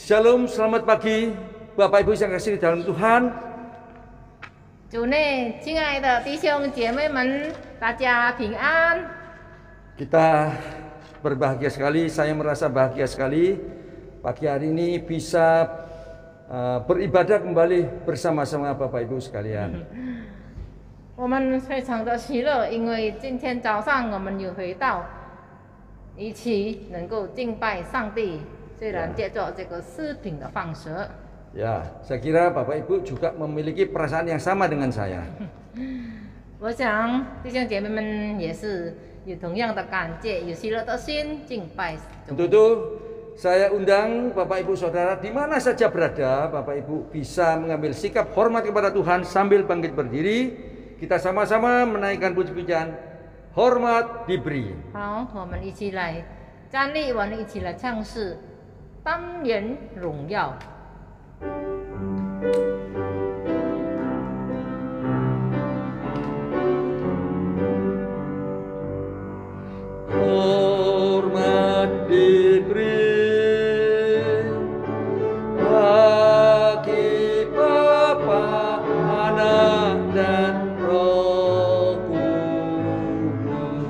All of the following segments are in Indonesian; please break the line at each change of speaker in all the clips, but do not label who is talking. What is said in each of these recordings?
Shalom, selamat pagi Bapak Ibu yang kasih di dalam Tuhan.
主内，亲爱的弟兄姐妹们，大家平安。
Kita berbahagia sekali, saya merasa bahagia sekali pagi hari ini bisa beribadah kembali bersama-sama Bapak Ibu sekalian.
我们非常的喜乐，因为今天早上我们又回到一起能够敬拜上帝。 虽然借着这个视频的放射，
Ya, saya kira Bapak Ibu juga memiliki perasaan yang sama dengan saya.
我想弟兄姐妹们也是有同样的感觉，有喜乐的心敬拜主。
Untuk itu saya undang Bapak Ibu Saudara di mana saja berada, Bapak Ibu bisa mengambil sikap hormat kepada Tuhan sambil bangkit berdiri. Kita sama-sama menaikkan puji-pujian, hormat diberi.
好，我们一起来站立，我们一起来唱诗。 当人荣耀。
Hormat diberi bagi Bapa, Anak dan Roh Kudus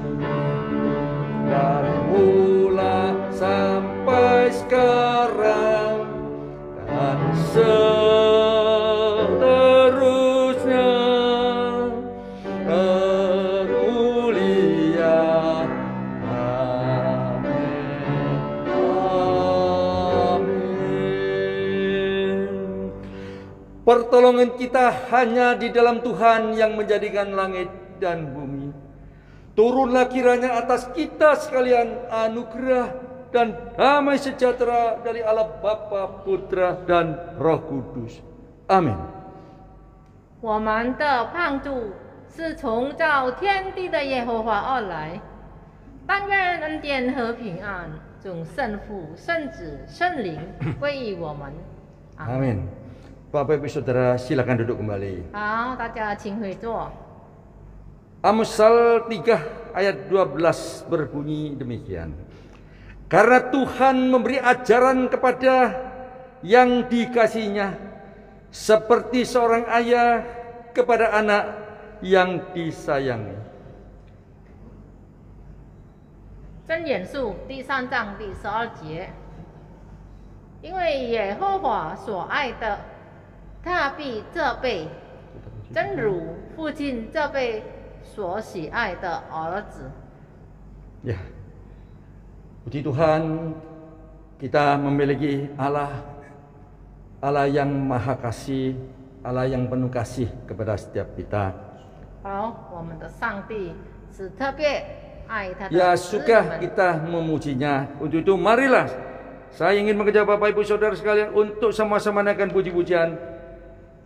dari mula sampai sekarang dan seterusnya termulia. Amin. Amin. Pertolongan kita hanya di dalam Tuhan yang menjadikan langit dan bumi. Turunlah kiranya atas kita sekalian anugerah dan damai sejahtera dari Allah Bapa, Putra dan Roh Kudus. Amin.
我们的帮助是从造天地的耶和华而来，但愿恩典和平安从圣父、圣子、圣灵归于我们。
Amin. Bapak Ibu Saudara silakan duduk kembali.
好，大家请回座。
Amsal 3 ayat 12 berbunyi demikian. Karena Tuhan memberi ajaran kepada yang dikasihinya seperti seorang ayah kepada anak yang disayangi.
箴言书第3章第12节，因为耶和华所爱的，他必责备，正如父亲责备所喜爱的儿子。
Ya, puji Tuhan, kita memiliki Allah yang maha kasih, Allah yang penuh kasih kepada setiap kita.
好，我们的上帝是特别爱他的
Ya
子女
suka
们。
kita memujinya. Untuk itu marilah saya ingin mengajak Bapak Ibu Saudara sekalian untuk sama-sama naikkan puji-pujian.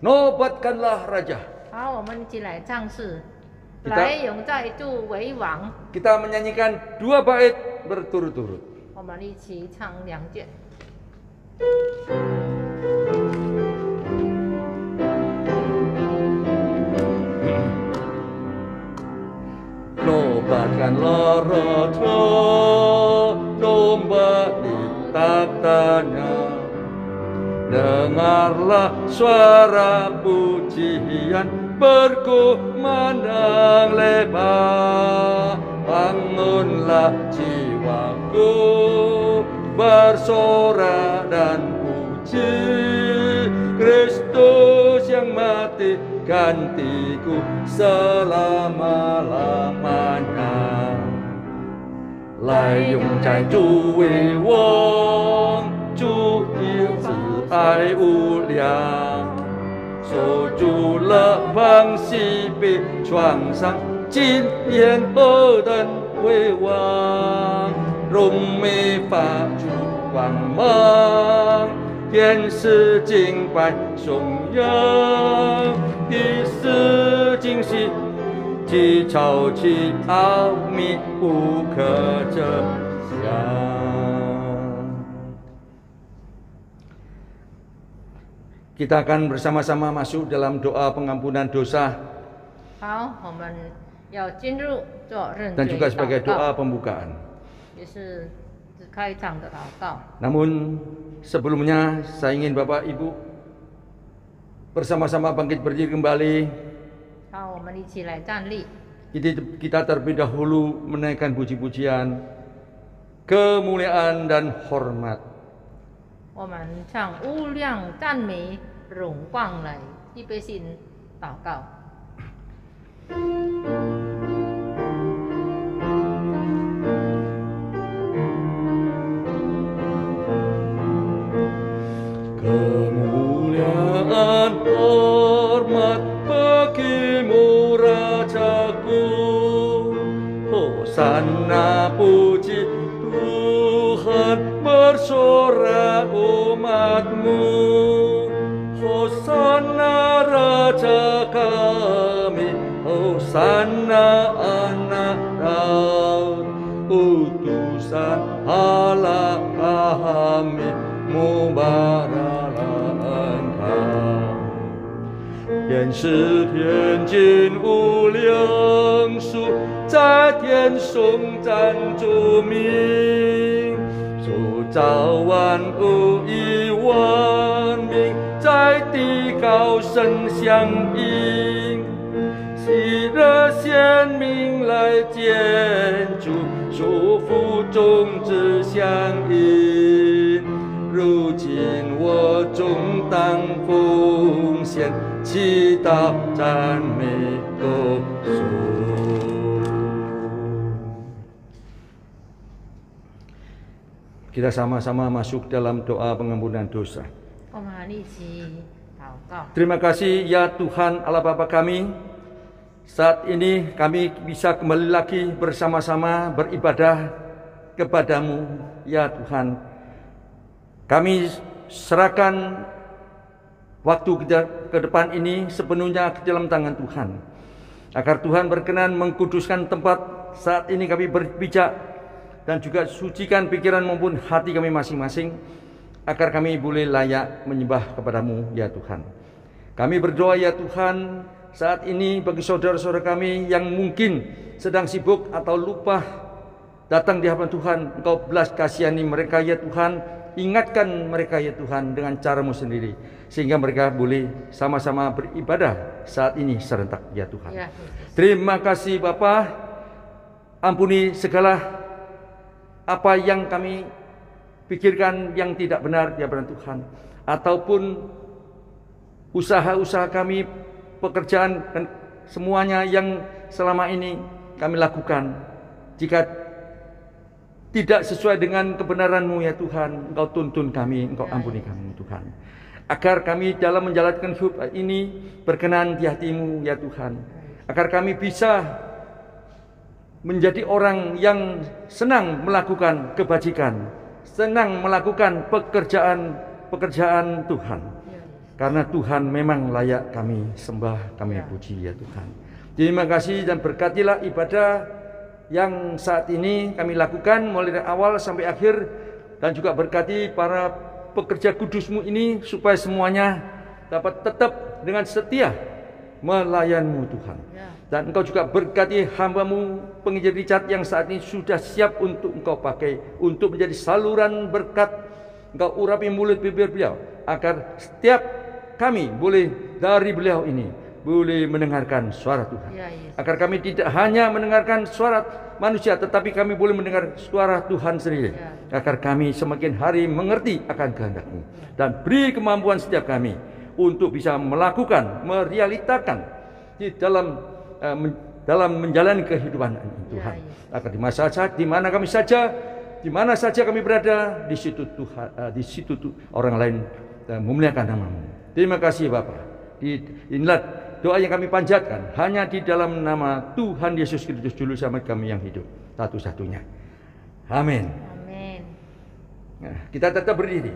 Nobatkanlah Raja.
好，我们一起来唱诗，
Kita-
来永在主为王。
Kita menyanyikan 2 bait berturut-turut.
我们一起唱2节。
Nobatkanlah Raja, domba ditatanya. Dengarlah suara pujian berkumandang lebar. Bangunlah jiwaku, bersorak dan puji Kristus yang mati gantiku selama-lamanya. 来永在主为我，主的慈爱无量，守住了旁西北创伤，今天何等辉煌，荣美发出光芒，天使敬拜颂扬，地势惊喜。 其潮起奥秘不可测量。Kita akan bersama-sama masuk dalam doa pengampunan dosa
好，我们要进入做认
dan
罪
juga
祷
sebagai
告，
doa pembukaan.
也是开场的祷告。
Namun sebelumnya saya ingin Bapak Ibu bersama-sama bangkit berdiri kembali.
好，我们一起来站立。
Kita terlebih dahulu menaikkan puji-pujian, kemuliaan dan hormat.
我们唱无量赞美荣光来，预备心祷告。 Kemuliaan hormat bagimu Rajaku, Hosana puji Tuhan bersorak umatmu. Hosana Raja kami, Hosana anak Daud, utusan Allah kami, mubaraklah Engkau. 愿是天经无量数，在天颂赞主名，主造万物以万民，在地高声响应，喜乐显明来见主，祝福众子相应。 如今我总当奉献，祈祷赞美歌颂。Kita sama-sama masuk dalam doa pengampunan dosa. 我们一起祷告。
Terima kasih ya Tuhan Allah Bapa kami. Saat ini kami bisa kembali lagi bersama-sama beribadah kepadamu ya Tuhan. Kami serahkan waktu ke depan ini sepenuhnya ke dalam tangan Tuhan. Agar Tuhan berkenan mengkuduskan tempat saat ini kami berpijak dan juga sucikan pikiran maupun hati kami masing-masing agar kami boleh layak menyembah kepadamu ya Tuhan. Kami berdoa ya Tuhan saat ini bagi saudara-saudara kami yang mungkin sedang sibuk atau lupa datang di hadapan Tuhan, Engkau belas kasihani mereka ya Tuhan. Ingatkan mereka ya Tuhan dengan caramu sendiri, sehingga mereka boleh sama-sama beribadah saat ini serentak ya Tuhan. Ya, terima kasih Bapa. Ampuni segala apa yang kami pikirkan yang tidak benar di hadapan Tuhan, ataupun usaha-usaha kami, pekerjaan dan semuanya yang selama ini kami lakukan. Jika tidak sesuai dengan kebenaran-Mu ya Tuhan, Engkau tuntun kami, Engkau ampuni kami Tuhan. Agar kami dalam menjalankan hidup ini berkenan di hati-Mu ya Tuhan. Agar kami bisa menjadi orang yang senang melakukan kebajikan, senang melakukan pekerjaan Tuhan. Karena Tuhan memang layak kami sembah, kami puji ya Tuhan. Terima kasih dan berkatilah ibadah yang saat ini kami lakukan mulai dari awal sampai akhir, dan juga berkati para pekerja kudus-Mu ini supaya semuanya dapat tetap dengan setia melayan-Mu Tuhan. Dan Engkau juga berkati hamba-Mu penginjil Richard yang saat ini sudah siap untuk Engkau pakai untuk menjadi saluran berkat. Engkau urapi mulut bibir beliau agar setiap kami boleh dari beliau ini boleh mendengarkan suara Tuhan. Agar kami tidak hanya mendengarkan suara manusia, tetapi kami boleh mendengar suara Tuhan sendiri. Agar kami semakin hari mengerti akan kehendak-Mu. Dan beri kemampuan setiap kami untuk bisa melakukan, merealitakan di dalam menjalani kehidupan Tuhan. Agar di masa saja, di mana kami saja, di mana saja kami berada, di situ Tuhan, di situ orang lain memuliakan nama-Mu. Terima kasih Bapa. Inilah doa yang kami panjatkan hanya di dalam nama Tuhan Yesus Kristus Juru Selamat kami yang hidup satu-satunya. Amin. Amin. Nah, kita tetap berdiri.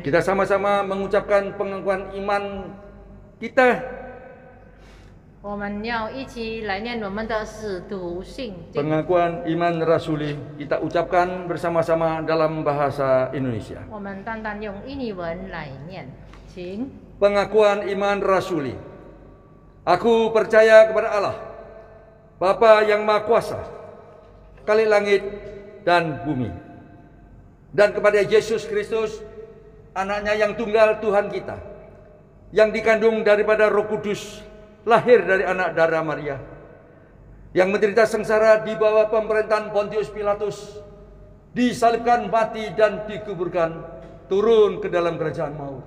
Kita sama-sama mengucapkan pengakuan iman kita. Pengakuan iman rasuli kita ucapkan bersama-sama dalam bahasa Indonesia. Pengakuan iman rasuli. Aku percaya kepada Allah, Bapa yang Maha Kuasa, Khalik langit dan bumi, dan kepada Yesus Kristus, anaknya yang tunggal Tuhan kita, yang dikandung daripada Roh Kudus, lahir dari anak darah Maria, yang menderita sengsara di bawah pemerintahan Pontius Pilatus, disalibkan, mati dan dikuburkan, turun ke dalam kerajaan maut.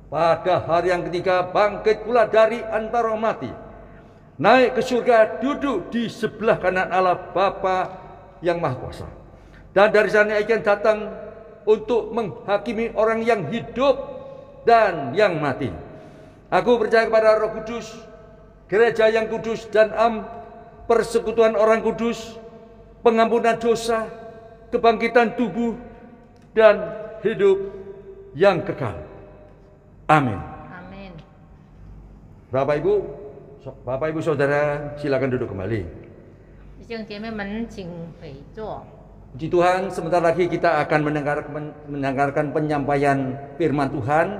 Pada hari yang ketiga bangkit pula dari antara mati, naik ke surga, duduk di sebelah kanan Allah Bapa yang Maha Kuasa. Dan dari sana ia akan datang untuk menghakimi orang yang hidup dan yang mati. Aku percaya kepada Roh Kudus, gereja yang kudus dan persekutuan orang kudus, pengampunan dosa, kebangkitan tubuh, dan hidup yang kekal. Amin.
Amin.
Bapak Ibu Saudara, silakan duduk kembali.
弟兄姐妹们，请回座。
Puji Tuhan, sebentar lagi kita akan mendengarkan penyampaian firman Tuhan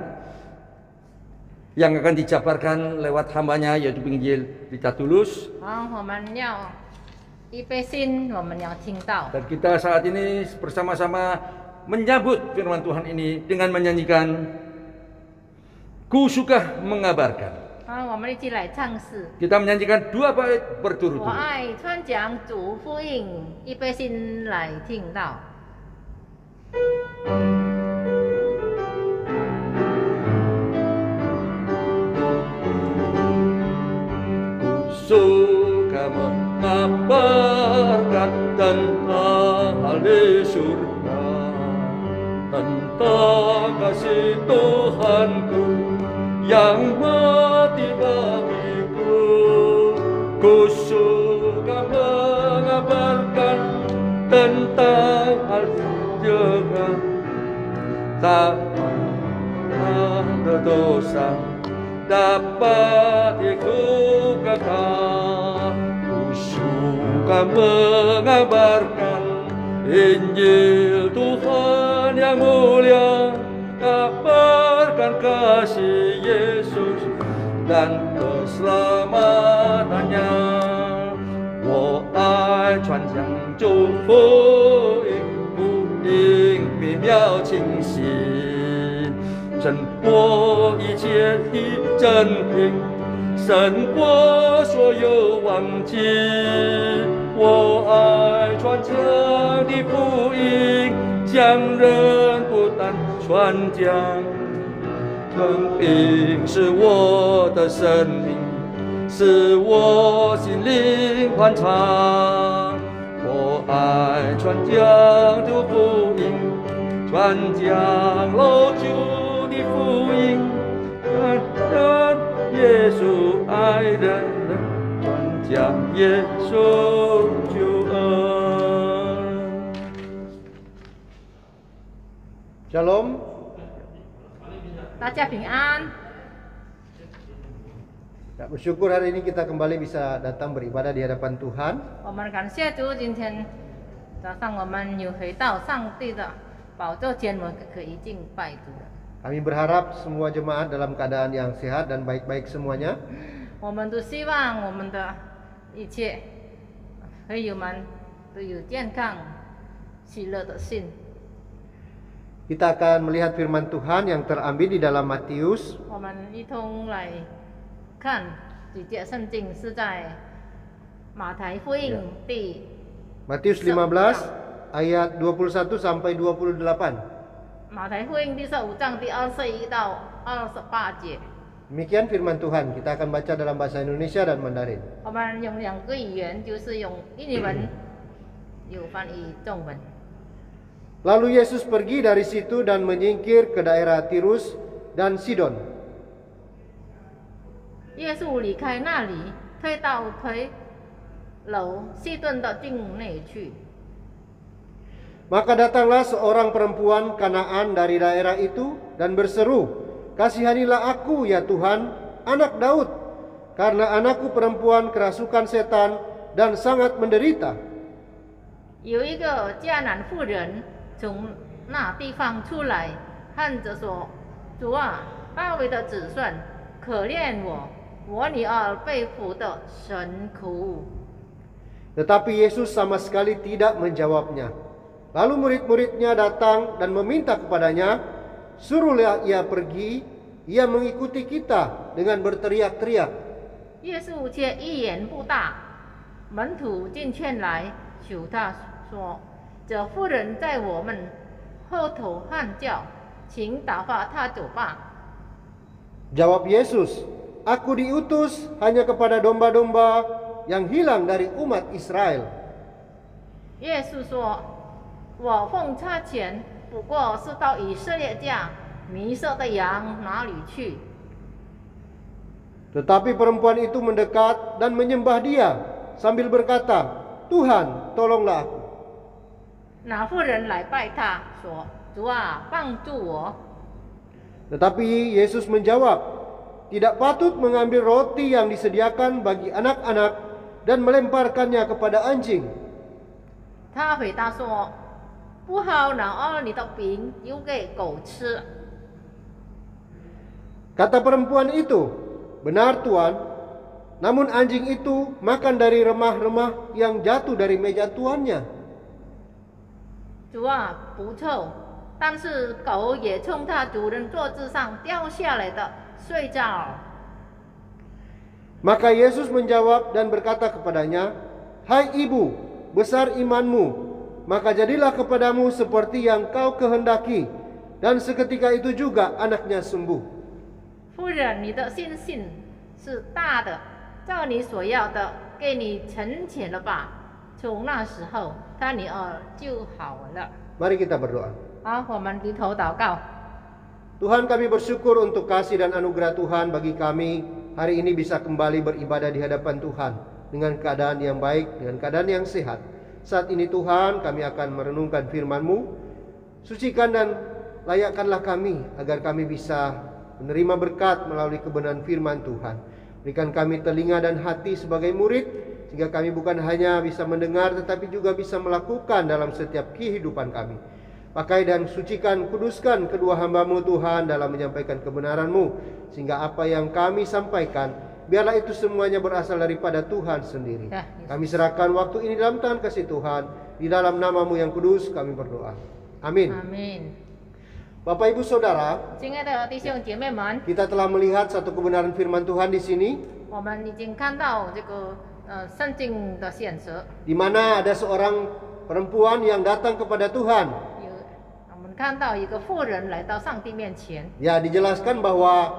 yang akan dijabarkan lewat hambanya, yaitu penginjil Rita Tulus.
好，我们要预备心，我们要听到。
Dan kita saat ini bersama-sama menyambut firman Tuhan ini dengan menyanyikan Ku Suka Mengabarkan.
好，我们一起来唱诗。
Kita menyanyikan 2 bait
我
berturut-turut.
爱传讲主福音，预备心来听到。
Suka mengabarkan tentang hal di surga, tentang kasih Tuhanku yang mati bagiku. Ku suka mengabarkan tentang hal surga, tak ada dosa dapat dikukakan. Ku suka mengabarkan Injil Tuhan yang mulia, kabarkan kasih Yesus dan keselamatannya. 我爱传讲祝福音，福音美妙清晰，胜过一切的真品，胜过所有忘记。我爱传讲的福音，将人不但传讲，生命是我的生命，使我心灵欢畅。我爱传讲的福音，传讲老主的福音，传讲耶稣爱人，传讲耶稣救恩。
Shalom.
大家平安。
Ya, bersyukur hari ini kita kembali bisa datang beribadah di hadapan Tuhan.
我们感谢主，今天早上我们又回到上帝的宝座前，我们可以敬拜主。
Kami berharap semua jemaat dalam keadaan yang sehat dan baik-baik semuanya.
我们都希望我们的一切朋友们都有健康、喜乐的心。
Kita akan melihat firman Tuhan yang terambil di dalam Matius
我们一同来看几节圣经，是在马太福音第
Matius 15 ayat 21 sampai 28.
马太福音第15章第21到28节。
Demikian firman Tuhan. Kita akan baca dalam bahasa Indonesia dan Mandarin.
我们用两个语言，就是用印尼文，有翻译中文。
Lalu Yesus pergi dari situ dan menyingkir ke daerah Tirus dan Sidon.
耶稣离开那里，退到推楼西顿的境内去。
Maka datanglah seorang perempuan Kanaan dari daerah itu dan berseru, "Kasihanilah aku ya Tuhan, anak Daud, karena anakku perempuan kerasukan setan dan sangat menderita."
有一个迦南妇人从那地方出来，喊着说：“主啊，大卫的子孙，可怜我，我女儿被俘的神苦。”
Tetapi Yesus sama sekali tidak menjawabnya. Lalu murid-muridnya datang dan meminta kepadanya, suruhlah ia pergi. Ia mengikuti kita dengan berteriak-teriak.
耶稣却一言不答。门徒进劝来，求他说：“这妇人在我们后头喊叫，请打发她走吧。”
Jawab Yesus, "Aku diutus hanya kepada domba-domba yang hilang dari umat Israel."
耶稣说：“我奉差遣，不过是到以色列家迷失的羊哪里去。”
Tetapi perempuan itu mendekat dan menyembah dia sambil berkata, "Tuhan, tolonglah aku."
那妇人来拜他，说：“主啊，帮助我。”
Tetapi Yesus menjawab, "Tidak patut mengambil roti yang disediakan bagi anak-anak dan melemparkannya kepada anjing."
他回答说：“不好拿你的饼丢给狗吃。”
Kata perempuan itu, "Benar Tuan, namun anjing itu makan dari remah-remah yang jatuh dari meja tuannya."
主啊，不臭，但是狗也从它主人桌子上掉下来的睡着。
Maka Yesus menjawab dan berkata kepadanya, "Hai ibu, besar imanmu, maka jadilah kepadamu seperti yang kau kehendaki." Dan seketika itu juga anaknya sembuh.
夫人，你的信心是大的，照你所要的，给你成全了吧。从那时候，他女儿就好了。
Mari kita berdoa.
好，我们低头祷告。
Tuhan, kami bersyukur untuk kasih dan anugerah Tuhan bagi kami hari ini bisa kembali beribadah di hadapan Tuhan dengan keadaan yang baik, dengan keadaan yang sehat. Saat ini Tuhan, kami akan merenungkan firman-Mu. Sucikan dan layakkanlah kami agar kami bisa menerima berkat melalui kebenaran firman Tuhan. Berikan kami telinga dan hati sebagai murid, sehingga kami bukan hanya bisa mendengar tetapi juga bisa melakukan dalam setiap kehidupan kami. Pakai dan sucikan, kuduskan kedua hamba-Mu Tuhan dalam menyampaikan kebenaran-Mu, sehingga apa yang kami sampaikan, biarlah itu semuanya berasal daripada Tuhan sendiri. Kami serahkan waktu ini dalam tangan kasih Tuhan. Di dalam nama-Mu yang kudus kami berdoa. Amin.
Amin。
Bapak Ibu Saudara,
亲爱的弟兄姐妹们，
kita telah melihat satu kebenaran firman Tuhan di sini,
我们已经看到这个圣经的现实，
di mana ada seorang perempuan yang datang kepada Tuhan.
我们看到一个妇人来到上帝面前。
Ya, dijelaskan bahwa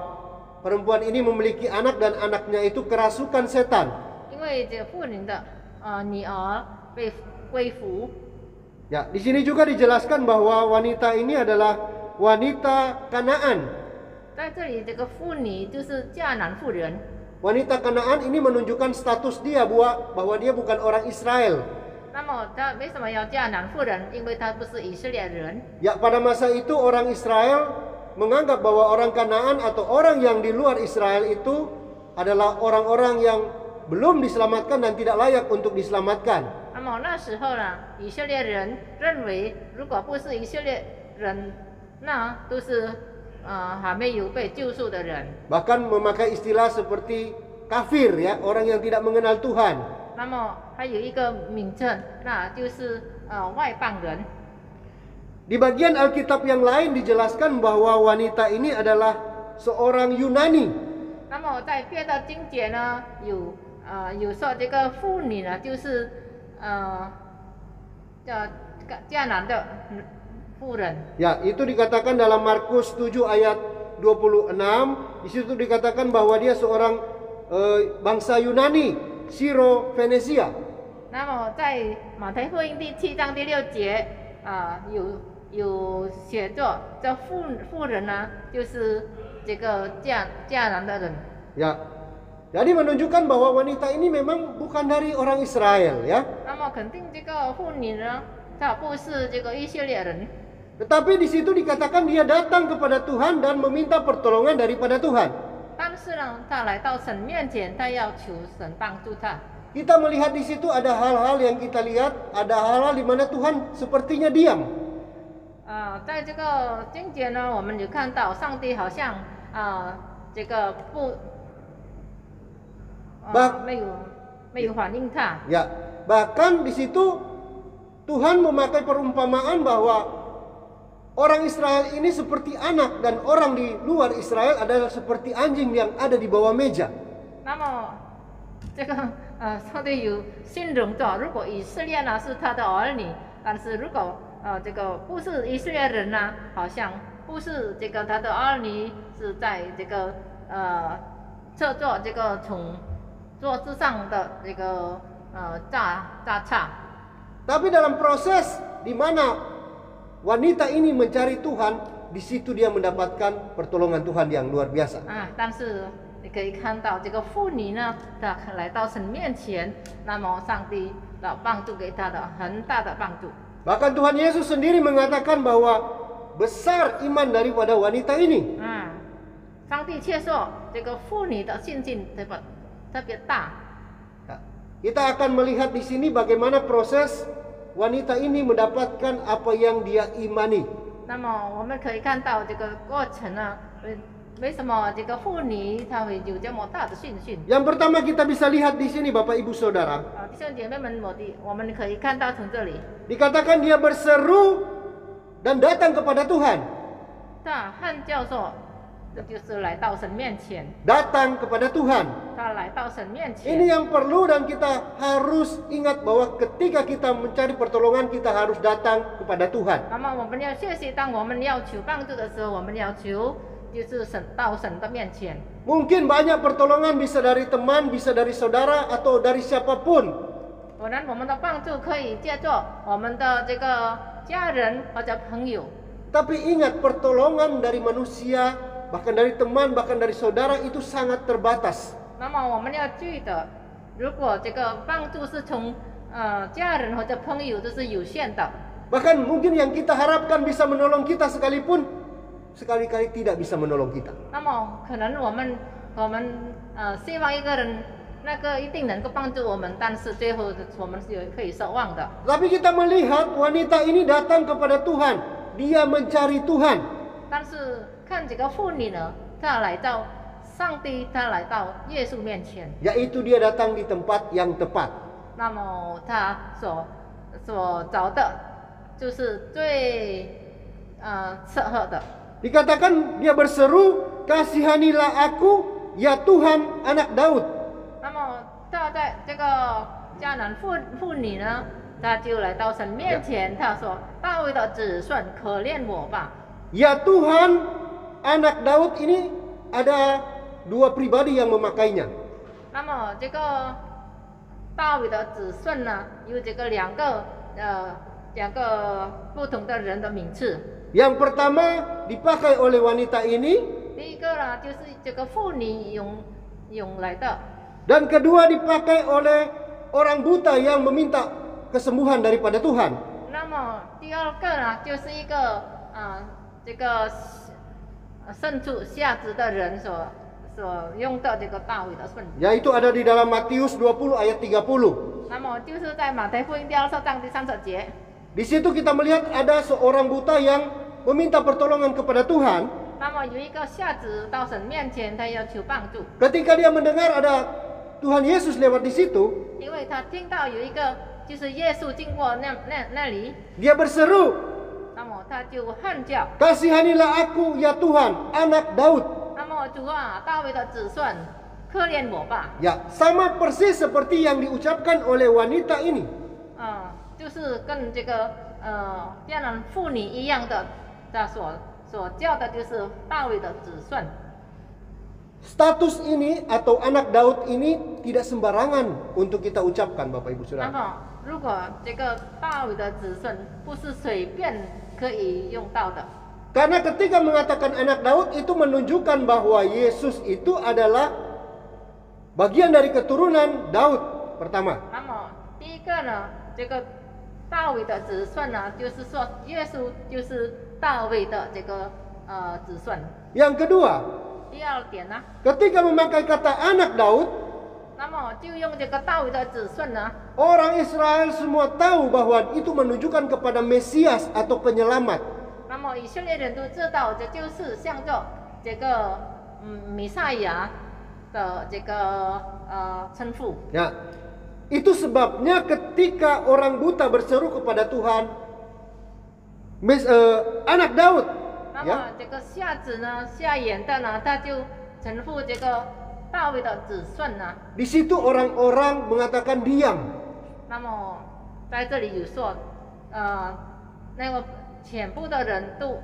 perempuan ini memiliki anak dan anaknya itu kerasukan setan.
因为这妇人的女儿被归服。
Ya, di sini juga dijelaskan bahwa wanita ini adalah wanita Kanaan.
在这里，这个妇女就是迦南妇人。
Wanita Kanaan ini menunjukkan status dia bahwa dia bukan orang Israel.
那么她为什么要迦南妇人？因为她不是以色列人。
Ya, pada masa itu orang Israel menganggap bahwa orang Kanaan atau orang yang di luar Israel itu adalah orang-orang yang belum diselamatkan dan tidak layak untuk diselamatkan.
那么那时候呢，以色列人认为，如果不是以色列人，那都是还没有被救赎的人。
Bahkan memakai istilah seperti kafir, ya, orang yang tidak mengenal Tuhan.
那么还有一个名称，那就是外邦人。
Di bagian Alkitab yang lain dijelaskan bahwa wanita ini adalah seorang Yunani.
那么在别的经节呢，有说这个妇女呢，就是叫迦南的妇人。
Ya, itu dikatakan dalam Markus 7 ayat 26. Di situ dikatakan bahwa dia seorang bangsa Yunani, Siro Venesia.
那么在马太福音第7章第6节有写作，这妇人呢，就是这个迦南的人。
Ya, jadi menunjukkan bahwa wanita ini memang bukan dari orang Israel, ya.
那么肯定这个妇女呢，她不是这个以色列人。
Tetapi di situ dikatakan dia datang kepada Tuhan dan meminta pertolongan daripada Tuhan.
但是呢，她来到神面前，她要求神帮助她。
Kita melihat di situ ada hal-hal yang kita lihat, ada hal-hal di mana Tuhan sepertinya diam.
在这个经节呢，我们有看到上帝好像这个没有反应他。
Ya, bahkan di situ Tuhan memakai perumpamaan bahwa orang Israel ini seperti anak dan orang di luar Israel adalah seperti anjing yang ada di bawah meja.
那么这个上帝有形容到，如果以色列呢是他的儿女，但是如果这个不是以色列人呢，好像不是这个他的儿女，是在这个侧坐这个从桌子上的这个炸叉。
Tapi dalam proses di mana wanita ini mencari Tuhan, di situ dia mendapatkan pertolongan Tuhan yang luar biasa.
但是你可以看到这个妇女呢，她来到神面前，那么上帝的帮助给她的很大的帮助。
Bahkan Tuhan Yesus sendiri mengatakan bahwa besar iman daripada wanita ini.
上帝却说这个妇女的信心特别大。
Kita akan melihat di sini bagaimana proses wanita ini mendapatkan apa yang dia imani.
那么我们可以看到这个过程呢，为什么这个妇女她会有这么大的信心？
Yang pertama kita bisa lihat di sini Bapak Ibu Saudara.
弟兄姐妹们，我们可以看到从这里，
Dikatakan dia berseru dan datang kepada Tuhan.
他喊叫说，这就是来到神面前，
Datang kepada Tuhan.
他来到神面前。
Ini yang perlu dan kita harus ingat bahwa ketika kita mencari pertolongan kita harus datang kepada Tuhan.
那么我们要学习，当我们要求帮助的时候，我们要求就是到神的面前。
Mungkin banyak pertolongan bisa dari teman, bisa dari saudara atau dari siapapun.
可能我们的帮助可以借助我们的这个家人或者朋友，
Tapi ingat pertolongan dari manusia, bahkan dari teman, bahkan dari saudara itu sangat terbatas.
那么我们要记得，如果这个帮助是从家人或者朋友，这是有限的。
Bahkan mungkin yang kita harapkan bisa menolong kita sekalipun sekali-kali tidak bisa menolong kita.
那么可能我们希望一个人那个一定能够帮助我们，但是最后我们是可以失望的。
Tapi kita melihat wanita ini datang kepada Tuhan, dia mencari Tuhan.
但是看这个妇女呢，她来到上帝，她来到耶稣面前，
Yaitu dia datang di tempat yang tepat.
那么她所找的就是最适合的。
Dikatakan dia berseru, kasihanilah aku, ya Tuhan, anak Daud.
那么她在这个迦南妇女呢，她就来到神面前，她说：“大卫的子孙，可怜我吧。”
Ya Tuhan, anak Daud ini ada dua pribadi yang memakainya.
那么这个大卫的子孙呢，有这个两个不同的人的名字。
Yang pertama dipakai oleh wanita ini,
第一个呢，就是这个妇女用来的。
dan kedua dipakai oleh orang buta yang meminta kesembuhan daripada Tuhan.
那么第二个呢，就是一个这个牲畜下子的人所用的这个大卫的顺子。
Yaitu ada di dalam Matius 20 ayat 30.
那么就是在马太福音第20章第30节。
Di situ kita melihat ada seorang buta yang meminta pertolongan kepada Tuhan.
那么有一个下子到神面前，他要求帮助，
Ketika dia mendengar ada Tuhan Yesus lewat di situ,
因为他听到有一个就是耶稣经过那里，
dia berseru,
那么他就喊叫，
kasihanilah aku ya Tuhan, anak Daud.
那么主啊，大卫的子孙，可怜我吧。
Ya, sama persis seperti yang diucapkan oleh wanita ini.
就是跟这个迦南妇女一样的，他所叫的就是大卫的子孙。
Status ini atau anak Daud ini tidak sembarangan untuk kita ucapkan, Bapak Ibu
那
Saudara.
么如果这个大卫的子孙不是随便可以用到的，
Karena ketika mengatakan anak Daud itu menunjukkan bahwa Yesus itu adalah bagian dari keturunan Daud pertama.
那么第一个呢，这个大卫的子孙呢，就是说耶稣就是大卫的这个子孙。
Yang kedua,
第二点呢，
ketika memakai kata anak Daud,
那么就用这个大卫的子孙呢，
orang Israel semua tahu bahwa itu menunjukkan kepada Mesias atau penyelamat.
那么以色列人都知道，这就是向着这个弥赛亚的这个称呼。
Ya, Itu sebabnya ketika orang buta berseru kepada Tuhan, anak Daud,
那
ya,
么这个瞎子呢、瞎眼的呢，他就臣服这个大卫的子孙呢。
di situ orang-orang mengatakan diam.
那么在这里有说，那个全部的人都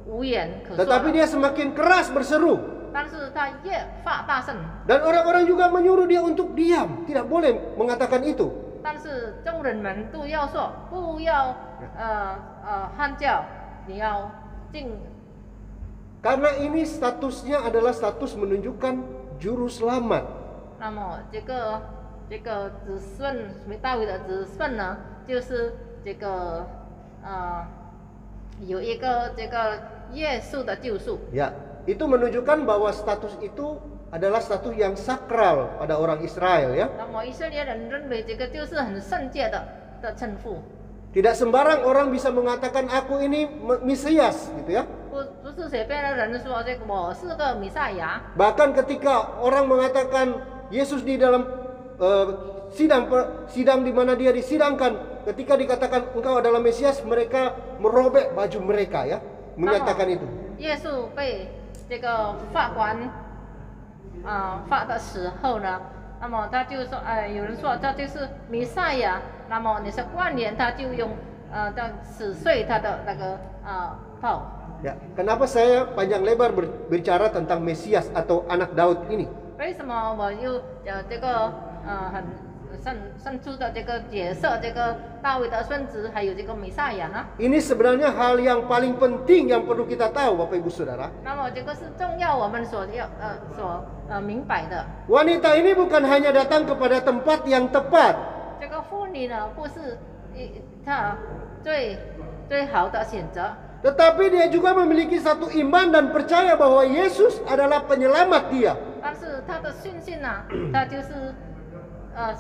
无言可说
Tetapi
了。
dia semakin keras berseru.
但是他越发大声，
Dan orang-orang juga menyuruh dia untuk diam. Tidak boleh mengatakan itu.
但是众人们都要说不要喊叫，你要静。
Karena ini statusnya adalah status menunjukkan juru selamat.
那么这个子孙，大卫的子孙呢，就是这个有一个这个耶稣的救赎。
Ya, itu menunjukkan bahwa status itu adalah status yang sakral pada orang Israel, ya.
那么以色列人认为这个就是很圣洁的称呼，
Tidak sembarang orang bisa mengatakan aku ini Mesias, gitu ya.
不是随便的人说这个我是个弥赛亚。
Bahkan ketika orang mengatakan Yesus di dalam sidang di mana dia disidangkan, ketika dikatakan engkau adalah Mesias, mereka merobek baju mereka, ya, menyatakan itu.
耶稣被这个法官罚的时候呢，那么他就说，有人说他就是弥赛亚，那么你是官员，他就用撕碎他的那个袍。
Ya, kenapa saya panjang lebar berbicara tentang Mesias atau anak Daud ini?
为什么我又这个很生出的这个角色，这个大卫的孙子，还有这个弥赛亚呢？
Ini sebenarnya hal yang paling penting yang perlu kita tahu, Bapak Ibu Saudara.
那么这个是重要我们所明白的。
Wanita ini bukan hanya datang kepada tempat yang tepat,
这个妇女呢，不是她最好的选择。
tetapi dia juga memiliki satu iman dan percaya bahwa Yesus adalah penyelamat dia.
但是她的信心呢，她就是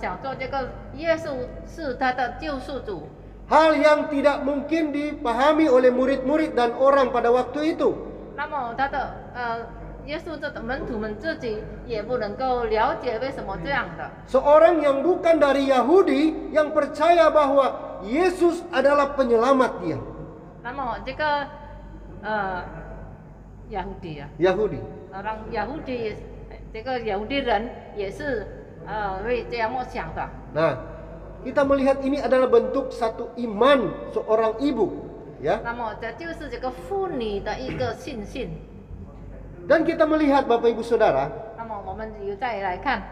想做这个耶稣是她的救赎主。
Hal yang tidak mungkin dipahami oleh murid-murid dan orang pada waktu itu.
那么她的耶稣的门徒们自己也不能够了解为什么这样的。
Seorang yang bukan dari Yahudi yang percaya bahwa Yesus adalah penyelamat dia.
那么这个
Yahudi.
orang Yahudi 这个雅利人也是会这样想的。
Nah, kita melihat ini adalah bentuk satu iman seorang ibu, ya.
那么这就是这个妇女的一个信心。
Dan kita melihat Bapak Ibu Saudara,
那么我们又再来看，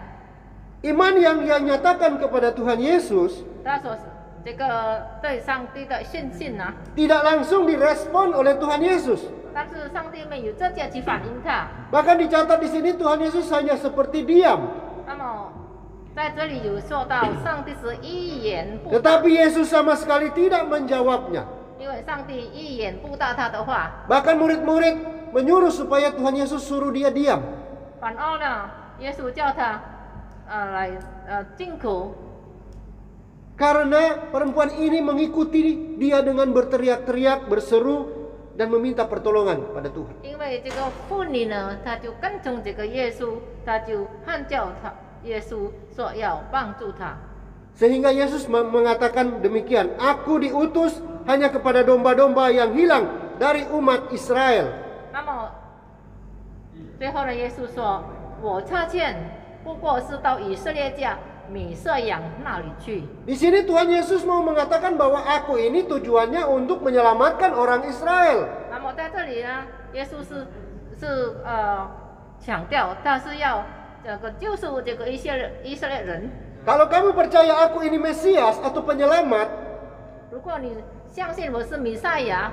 iman yang dia nyatakan kepada Tuhan Yesus
他所这个对上帝的信心呢，
tidak langsung direspon oleh Tuhan Yesus.
但是上帝没有直接去反应他。
Bahkan dicatat di sini Tuhan Yesus hanya seperti diam.
那么在这里有说到，上帝是一言不答，
Tetapi Yesus sama sekali tidak menjawabnya.
因为上帝一言不答他的话，
Bahkan murid-murid menyuruh supaya Tuhan Yesus suruh dia diam.
反而呢，耶稣叫他来进口。
Karena perempuan ini mengikuti dia dengan berteriak-teriak, berseru, dan meminta pertolongan pada Tuhan.
因为这个妇女呢，她就跟从这个耶稣，她就喊叫他，耶稣说要帮助她。
Sehingga Yesus mengatakan demikian, aku diutus hanya kepada domba-domba yang hilang dari umat Israel.
那么最后呢，耶稣说：“我差遣不过是到以色列家米色羊那里去。”
Di sini Tuhan Yesus mau mengatakan bahwa aku ini tujuannya untuk menyelamatkan orang Israel.
那么在这里呢，耶稣是强调他是要这个救赎这个以色列人。
Kalau kamu percaya aku ini Mesias atau penyelamat,
如果你相信我是弥赛亚，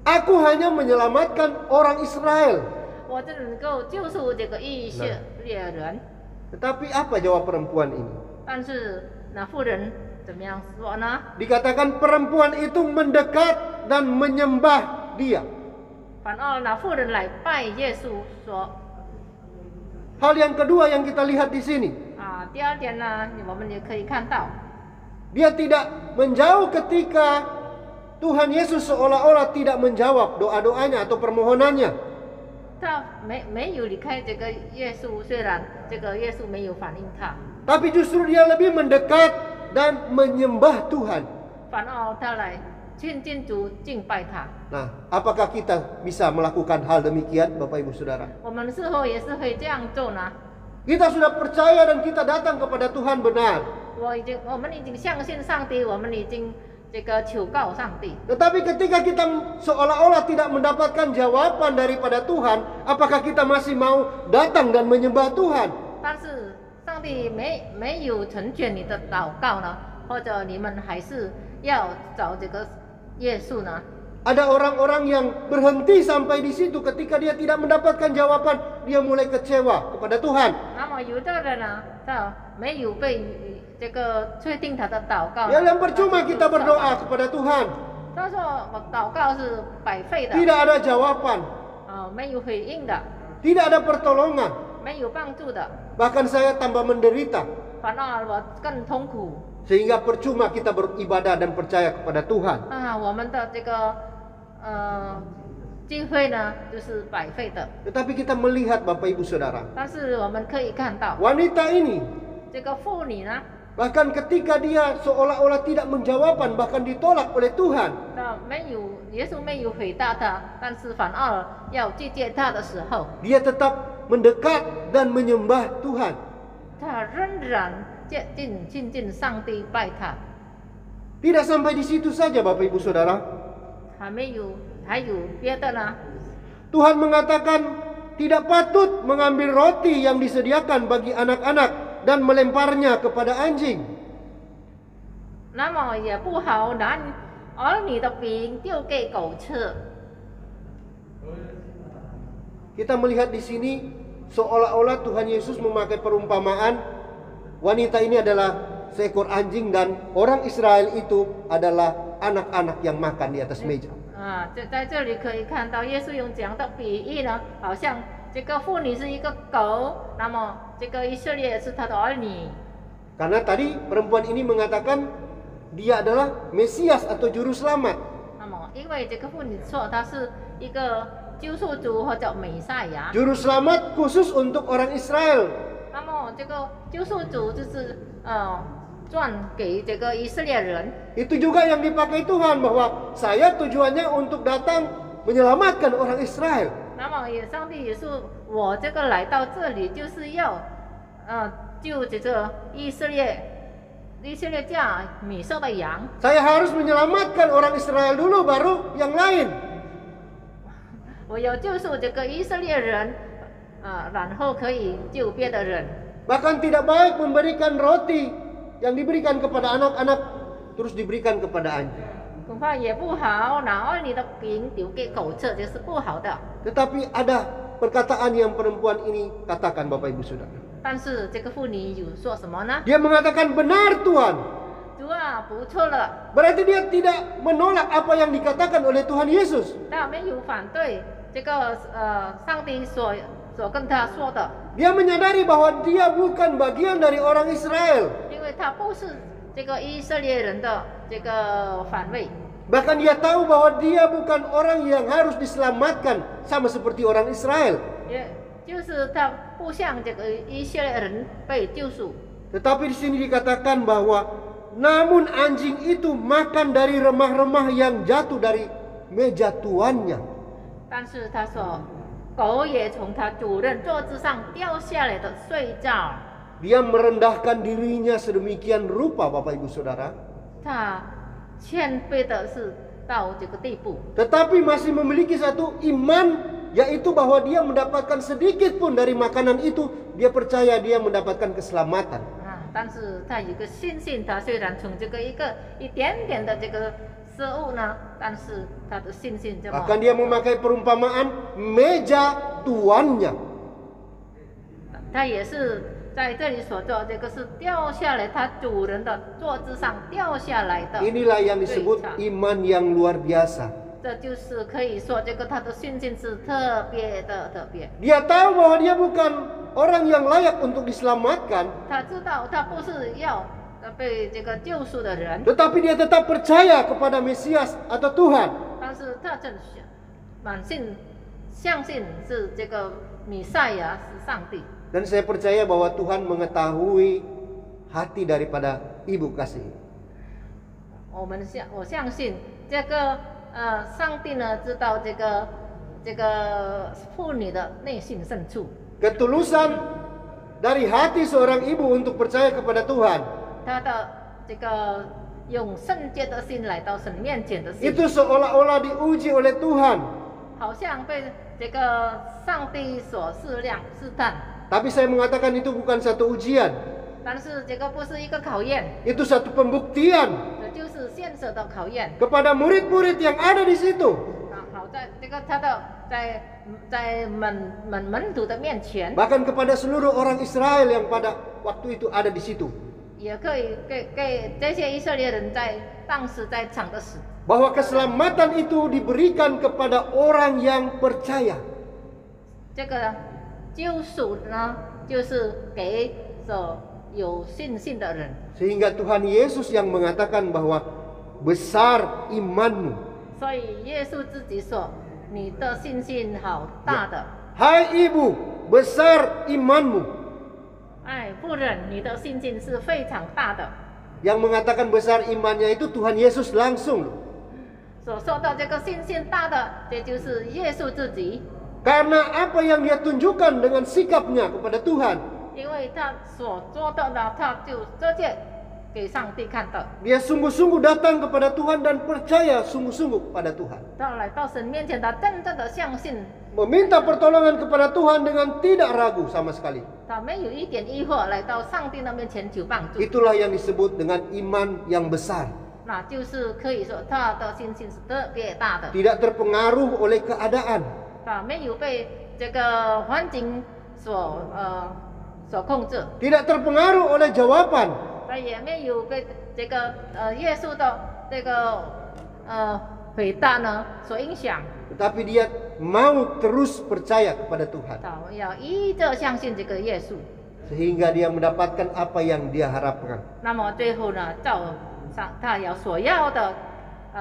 aku hanya menyelamatkan orang Israel.
我就能够救赎这个以色列人。
Tetapi apa jawab perempuan ini?
但是那妇人怎么样说呢？
Dikatakan perempuan itu mendekat dan menyembah dia.
反而那妇人来拜耶稣说。
Hal yang kedua yang kita lihat di sini,
第二点呢，我们也可以看到，
dia tidak menjauh ketika Tuhan Yesus seolah-olah tidak menjawab doa-doanya atau permohonannya.
他没有离开这个耶稣，虽然这个耶稣没有反应他，
tapi justru dia lebih mendekat dan menyembah Tuhan.
反而他来亲近主敬拜他。
Nah, apakah kita bisa melakukan hal demikian, Bapak Ibu Saudara?
我们是否也是会这样做呢？
Kita sudah percaya dan kita datang kepada Tuhan benar.
我们已经相信上帝，我们已经这个求告上帝。
Tetapi ketika kita seolah-olah tidak mendapatkan jawaban daripada Tuhan, apakah kita masih mau datang dan menyembah Tuhan?
但是上帝没有成全你的祷告呢，或者你们还是要找这个耶稣呢？
Ada orang-orang yang berhenti sampai di situ ketika dia tidak mendapatkan jawaban, dia mulai kecewa kepada Tuhan.
那么有的人呢，他没有被这个确定他的祷告呢，
Ya, yang percuma kita berdoa kepada Tuhan.
他说我祷告是白费的，
Tidak ada jawaban,
没有回应的，
tidak ada pertolongan.
没有帮助的，
Bahkan saya tambah menderita.
反而我更痛苦
Sehingga percuma kita beribadah dan percaya kepada Tuhan.
啊！我们的这个聚会呢，就是白费的。
Tetapi kita melihat Bapak Ibu Saudara,
但是我们可以看到，
wanita ini
这个妇女呢，
bahkan ketika dia seolah-olah tidak menjawaban, bahkan ditolak oleh Tuhan,
那耶稣没有回答他，但是反而要拒绝他的时候，
dia tetap mendekat dan menyembah Tuhan.
他仍然亲近上帝拜他，
Tidak sampai di situ saja Bapak Ibu Saudara.
还有别的呢？
Tuhan mengatakan tidak patut mengambil roti yang disediakan bagi anak-anak dan melemparnya kepada anjing.
那么也不好拿儿女的饼丢给狗吃。
Kita melihat di sini seolah-olah Tuhan Yesus memakai perumpamaan wanita ini adalah seekor anjing dan orang Israel itu adalah anak-anak yang makan di atas meja.
在这里可以看到耶稣用这样的比喻呢，好像这个妇女是一个狗，那么这个以色列是他的儿女。
Karena tadi perempuan ini mengatakan dia adalah Mesias atau juru selamat.
那么因为这个妇女说她是一个救赎主或者弥赛亚，
Juru selamat khusus untuk orang Israel.
那么这个救赎主就是转给这个以色列人。
Itu juga yang dipakai Tuhan, bahwa saya tujuannya untuk datang menyelamatkan orang Israel.
那么上帝也是我这个来到这里就是要救这个以色列家米色的羊。
Saya harus menyelamatkan orang Israel dulu, baru yang lain.
我要救赎这个以色列人，然后可以救别的人。
Bahkan tidak baik memberikan roti yang diberikan kepada anak-anak terus diberikan kepada anjing.
恐怕也不好，拿儿女的饼丢给狗吃，这是不好的。
Tetapi ada perkataan yang perempuan ini katakan, Bapak Ibu Saudara.
但是这个妇女有说什么呢？
Dia mengatakan, benar Tuhan.
主啊，不错了，
Berarti dia tidak menolak apa yang dikatakan oleh Tuhan Yesus.
他没有反对这个上帝所跟他说的，
Dia menyadari bahwa dia bukan bagian dari orang Israel.
因为他不是这个以色列人的这个反位。
Bahkan dia tahu bahwa dia bukan orang yang harus diselamatkan sama seperti orang Israel.
也就是他不像这个以色列人被救赎，
Tetapi di sini dikatakan bahwa namun anjing itu makan dari remah-remah yang jatuh dari meja tuannya.
但是他说，狗也从他主人桌子上掉下来的睡觉。
Dia merendahkan dirinya sedemikian rupa, Bapak Ibu Saudara.
他谦卑的是到这个地步，
Tetapi masih memiliki satu iman, yaitu bahwa dia mendapatkan sedikit pun dari makanan itu, dia percaya dia mendapatkan keselamatan.
但是他有个信心，他虽然从这个一点点的这个食物呢，但是他的信心这么，
Bahkan dia memakai perumpamaan meja tuannya.
他也是在这里所做，这个是掉下来，他主人的桌子上掉下来的。
Inilah yang disebut iman yang luar biasa.
这就是可以说，这个他的信心是特别的特别。
Dia tahu bahwa dia bukan orang yang layak untuk diselamatkan,
他知道他不是要被这个救赎的人，
tetapi dia tetap percaya kepada Mesias atau Tuhan.
但是他真满心相信是这个弥赛亚是上帝。
Dan saya percaya bahwa Tuhan mengetahui hati daripada ibu kasih.
我相信这个上帝呢知道这个妇女的内心深处。
Ketulusan dari hati seorang ibu untuk percaya kepada Tuhan.
她的这个用圣洁的心来到神面前的心，
Itu seolah-olah diuji oleh Tuhan.
好像被这个上帝所试探。
Tapi saya mengatakan itu bukan satu ujian.
但是这个不是一个考验，
Itu satu pembuktian
这就是现实的考验。
kepada murid-murid yang ada di situ.
好在这个他的在门徒的面前，
Bahkan kepada seluruh orang Israel yang pada waktu itu ada di situ.
也可以给这些以色列人在当时在场的时，
Bahwa keselamatan itu diberikan kepada orang yang percaya.
这个救赎呢，就是给所有信心的人。
Sehingga Tuhan Yesus yang mengatakan bahwa besar imanmu.
所以耶稣自己说：“你的信心好大的。”
Hai ibu, besar imanmu.
哎，夫人，你的信心是非常大的。
Yang mengatakan besar imannya itu Tuhan Yesus langsung.
所说到这个信心大的，这就是耶稣自己，
Karena apa yang dia tunjukkan dengan sikapnya kepada Tuhan.
因为他所做到的，他就直接给上帝看到。
Dia sungguh-sungguh datang kepada Tuhan dan percaya sungguh-sungguh kepada Tuhan.
他来到神面前，他真正的相信，
Meminta pertolongan kepada Tuhan dengan tidak ragu sama sekali.
他没有一点疑惑，来到上帝的面前求帮助。
Itulah yang disebut dengan iman yang besar.
那就是可以说他的信心是特别大的，
Tidak terpengaruh oleh keadaan.
他没有被这个环境所控制，
Tidak terpengaruh oleh jawaban.
他也没有被这个耶稣的这个回答呢所影响。
Tetapi dia mau terus percaya kepada Tuhan.
他要一直相信这个耶稣，
Sehingga dia mendapatkan apa yang dia harapkan.
那么最后呢，他要所要的，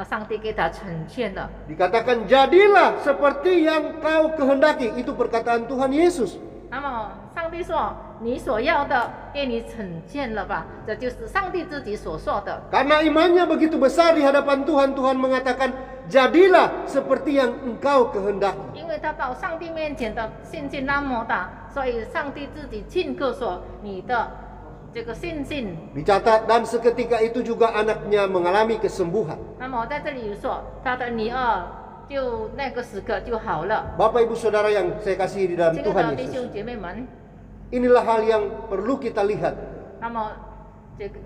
上帝给他成全的。
Dikatakan jadilah seperti yang kau kehendaki. Itu perkataan Tuhan Yesus.
那么上帝说：“你所要的，给你成全了吧？”这就是上帝自己所说的。
Karena imannya begitu besar di hadapan Tuhan, Tuhan mengatakan jadilah seperti yang engkau kehendaki.
因为他到上帝面前的信心那么大，所以上帝自己亲口说：“你的这个信心。”
Dicatat dan seketika itu juga anaknya mengalami kesembuhan.
那么在这里说，他的女儿就那个时刻就好了。
Bapak Ibu Saudara yang saya kasihi di dalam
亲爱
Tuhan
的弟
Yesus.
兄姐妹们，
Inilah hal yang perlu kita lihat.
那么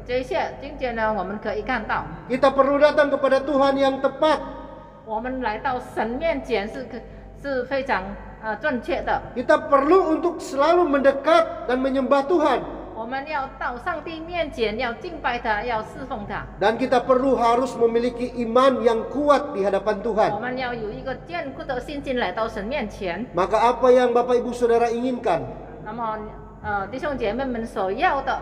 这些今天呢，我们可以看到，
Kita perlu datang kepada Tuhan yang tepat.
我们来到神面前是非常正确的。
Kita perlu untuk selalu mendekat dan menyembah Tuhan.
我们要到上帝面前，要敬拜他，要侍奉他。
Dan kita perlu harus memiliki iman yang kuat di hadapan
我
Tuhan.
们要有一个坚固的信心来到神面前。
Maka apa yang Bapak Ibu Saudara inginkan,
那么弟兄姐妹们所要的，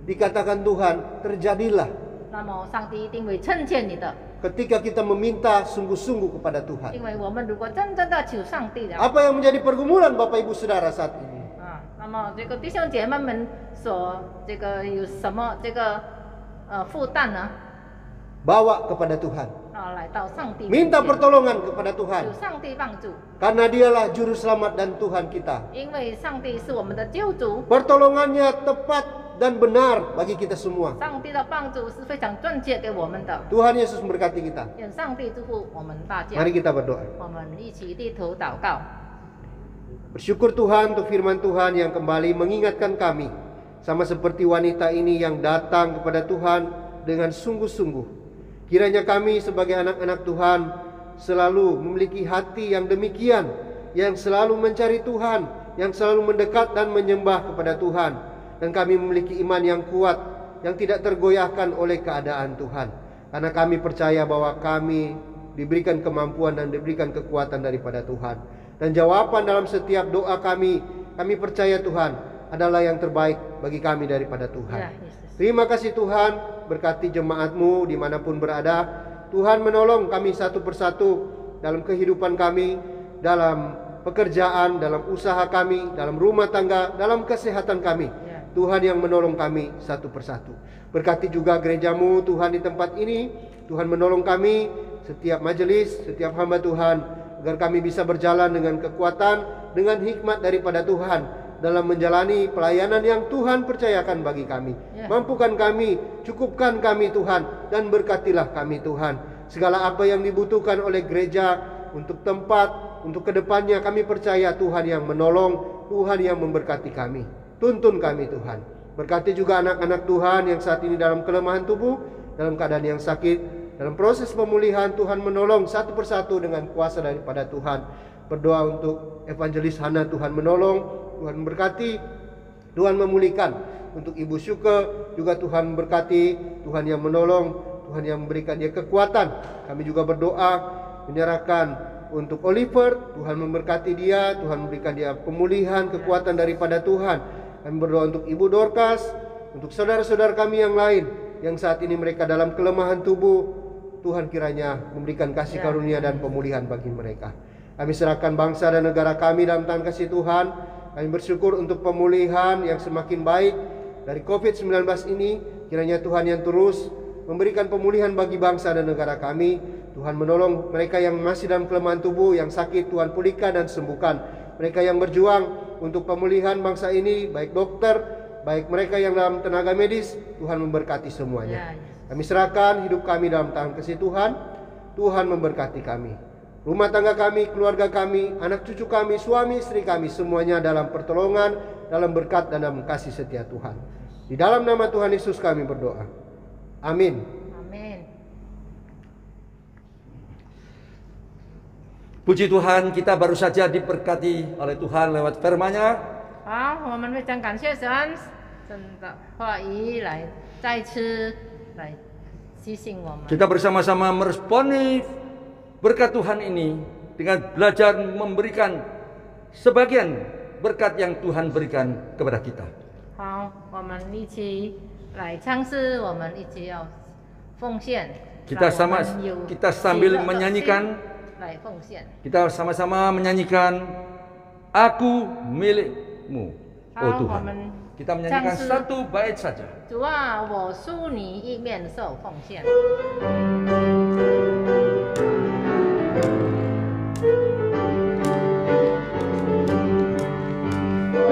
dikatakan Tuhan, terjadilah
那么上帝一定会成全你的。
ketika kita meminta sungguh-sungguh kepada Tuhan.
因为我们如果真正的求上帝的，
Apa yang menjadi pergumulan Bapak Ibu Saudara saat ini?
那么这个弟兄姐妹们所这个有什么这个负担呢？
Bawa kepada Tuhan.
来到上帝面
Minta
前，
pertolongan kepada Tuhan.
求上帝帮助，
Karena dialah juru selamat dan Tuhan kita.
因为上帝是我们的救主，
Pertolongannya tepat dan benar bagi kita semua.
上帝的帮助是非常正确给我们的。
Tuhan Yesus memberkati kita.
愿上帝祝福我们大家。
Mari kita berdoa.
我们一起低头祷告。
Bersyukur Tuhan untuk firman Tuhan yang kembali mengingatkan kami, sama seperti wanita ini yang datang kepada Tuhan dengan sungguh-sungguh. Kiranya kami sebagai anak-anak Tuhan selalu memiliki hati yang demikian, yang selalu mencari Tuhan, yang selalu mendekat dan menyembah kepada Tuhan. Dan kami memiliki iman yang kuat, yang tidak tergoyahkan oleh keadaan Tuhan. Karena kami percaya bahwa kami diberikan kemampuan dan diberikan kekuatan daripada Tuhan. Dan jawaban dalam setiap doa kami percaya Tuhan adalah yang terbaik bagi kami daripada Tuhan.
Ya, Yesus.
Terima kasih Tuhan, berkati jemaat-Mu dimanapun berada. Tuhan menolong kami satu persatu dalam kehidupan kami. dalam pekerjaan, dalam usaha kami, dalam rumah tangga, dalam kesehatan kami. Tuhan yang menolong kami satu persatu. Berkati juga gerejamu Tuhan di tempat ini. Tuhan menolong kami, setiap majelis, setiap hamba Tuhan, agar kami bisa berjalan dengan kekuatan, dengan hikmat daripada Tuhan dalam menjalani pelayanan yang Tuhan percayakan bagi kami. Mampukan kami, cukupkan kami Tuhan, dan berkatilah kami Tuhan. Segala apa yang dibutuhkan oleh gereja untuk tempat, untuk kedepannya, kami percaya Tuhan yang menolong, Tuhan yang memberkati kami. Tuntun kami Tuhan. Berkati juga anak-anak Tuhan yang saat ini dalam kelemahan tubuh, dalam keadaan yang sakit. Dalam proses pemulihan, Tuhan menolong satu persatu dengan kuasa daripada Tuhan. Berdoa untuk Evangelis Hana, Tuhan menolong, Tuhan memberkati, Tuhan memulihkan. Untuk Ibu Syuke juga Tuhan memberkati, Tuhan yang menolong, Tuhan yang memberikan dia kekuatan. Kami juga berdoa menyerahkan untuk Oliver, Tuhan memberkati dia, Tuhan memberikan dia pemulihan, kekuatan daripada Tuhan. Kami berdoa untuk Ibu Dorcas, untuk saudara-saudara kami yang lain yang saat ini mereka dalam kelemahan tubuh. Tuhan kiranya memberikan kasih karunia dan pemulihan bagi mereka. Kami serahkan bangsa dan negara kami dalam tangan kasih Tuhan. Kami bersyukur untuk pemulihan yang semakin baik dari COVID-19 ini. Kiranya Tuhan yang terus memberikan pemulihan bagi bangsa dan negara kami. Tuhan menolong mereka yang masih dalam kelemahan tubuh, yang sakit, Tuhan pulihkan dan sembuhkan. Mereka yang berjuang untuk pemulihan bangsa ini, baik dokter, baik mereka yang dalam tenaga medis, Tuhan memberkati semuanya. Kami serahkan hidup kami dalam tangan kasih Tuhan. Tuhan memberkati kami, rumah tangga kami, keluarga kami, anak cucu kami, suami istri kami, semuanya dalam pertolongan, dalam berkat dan dalam kasih setia Tuhan. Di dalam nama Tuhan Yesus kami berdoa. Amin.
Amin.
Puji Tuhan, kita baru saja diberkati oleh Tuhan lewat firman-Nya.
好，我们非常感谢神，神的话语来再次来提醒我们。
Kita bersama-sama meresponi berkat Tuhan ini dengan belajar memberikan sebagian berkat yang Tuhan berikan kepada kita.
好，我们一起来唱诗，我们一起要奉献。
Kita
让我们有
sambil
喜乐的
menyanyikan,
心来奉献。
kita sama-sama menyanyikan Aku milikmu, oh
好，我
Tuhan.
们
Kita menyanyikan
唱诗。
satu bait saja.
主啊，我属你一面受奉献。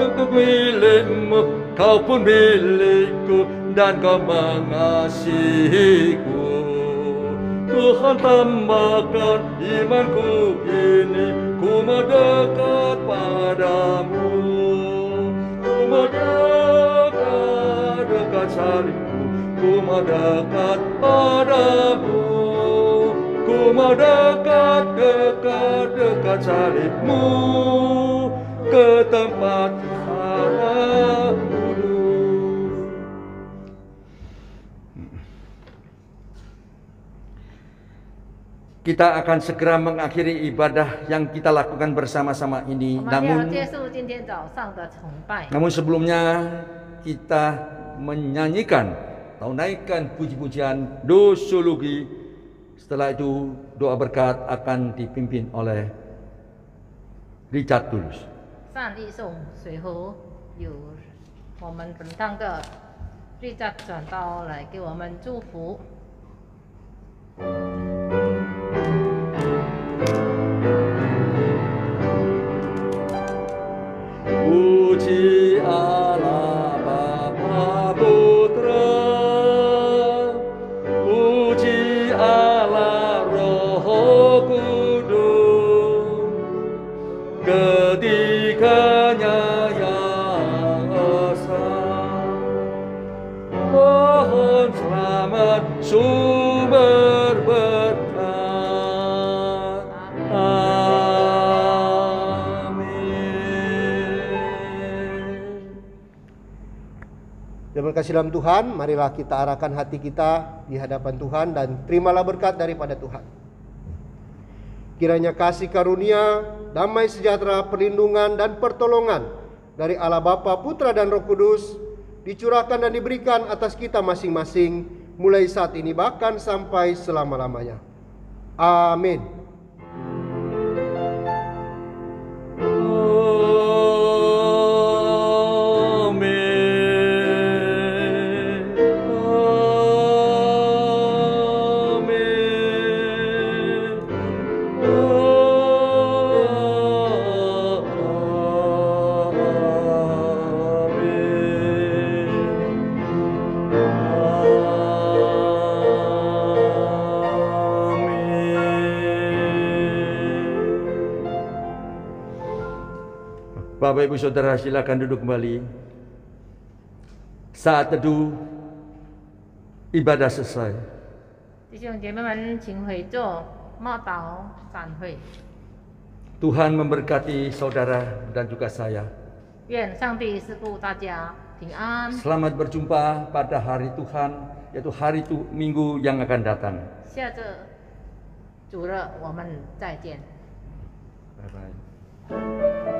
Aku milikmu, kau pun milikku, dan kau mengasihiku. Tuhan tambahkan imanku ini, ku mendekat padamu. Ku mendekat dekat salibmu, ku mendekat padamu. Ku mendekat dekat salibmu, ke tempat arah kudus. Kita akan segera mengakhiri ibadah yang kita lakukan bersama-sama ini.
我们要结束今天早上的崇拜。
Namun sebelumnya kita menyanyikan atau naikkan puji-pujian dosologi. Setelah itu doa berkat akan dipimpin oleh Richard Tulus.
善意颂水壶有我们本堂的律家转道来给我们祝福。
Puji Allah Bapa Putra, puji Allah Roh Kudus, ketiganya yang esa. Mohon selamat sumber berkat.
Terima kasih dalam Tuhan, marilah kita arahkan hati kita di hadapan Tuhan dan terimalah berkat daripada Tuhan. Kiranya kasih karunia, damai sejahtera, perlindungan dan pertolongan dari Allah Bapa, Putra dan Roh Kudus dicurahkan dan diberikan atas kita masing-masing mulai saat ini bahkan sampai selama-lamanya. Amin.
Bapak Ibu Saudara silakan duduk kembali. Saat teduh ibadah selesai.
弟兄姐妹们，请回座，默祷散会。
Tuhan memberkati saudara dan juga saya.
愿上帝赐福大家平安。
Selamat berjumpa pada hari Tuhan, yaitu hari Minggu yang akan datang.
下周主日我们再见。
拜拜。